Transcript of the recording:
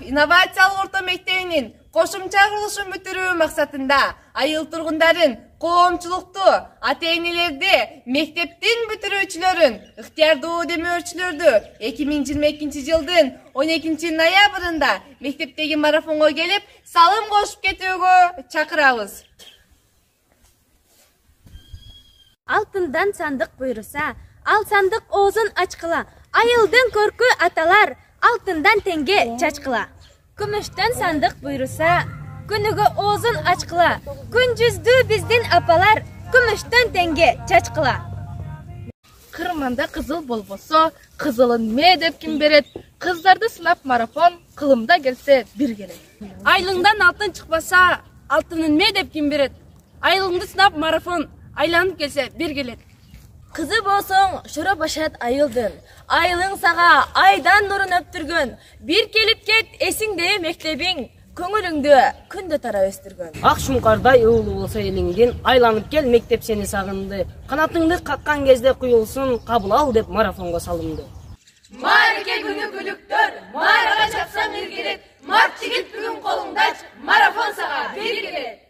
инновациялык орто мектебинин кошумча курулушун бүтүрүү максатында айыл тургундарын, коомчулукту, ата-энелерди, мектептин бүтүрүүчүлөрүн, ыктыярдуу демөөрчүлөрдү 2022 жылдын 12 ноябрында мектептеги марафонго келип, салым кошуп кетүүгө чакырабыз. Алтындан сандык буйруса, ал сандык оозун ачкыла. Айылдын көркү аталар алтындан теңге чачкыла. Күмүштөн сандык буйруса, күнүгө оозун ачкыла. Күн жүздүү биздин апалар күмүштөн теңге чачкыла. Кырманда кызыл болбосо, кызылын ме деп ким берет? Кыздарды сынап марафон, кылымда келсе бир келет. Айлыңдан алтын чыкпаса, алтынын ме деп ким берет? Айлыңды сынап марафон, айланып келсе бир келет. Кызы болсоң, шура башат айылдын. Айылың сага айдан нурун өптүргөн. Бир келип кет, эсиңдеби мектебиң, көңүлүңдү күндө тара өстүргөн. Ак шуңкардай уулу болсо элиңдин, айланып кел, мектеп сени сагынды. Канатыңды каккан кезде куюлсун, кабыл ал деп марафонго салынды. Маареке күнү күлүктөр, маарага чапсаң бир келет. Март жигит бүгүн колуңдач, марафон сага бир келет.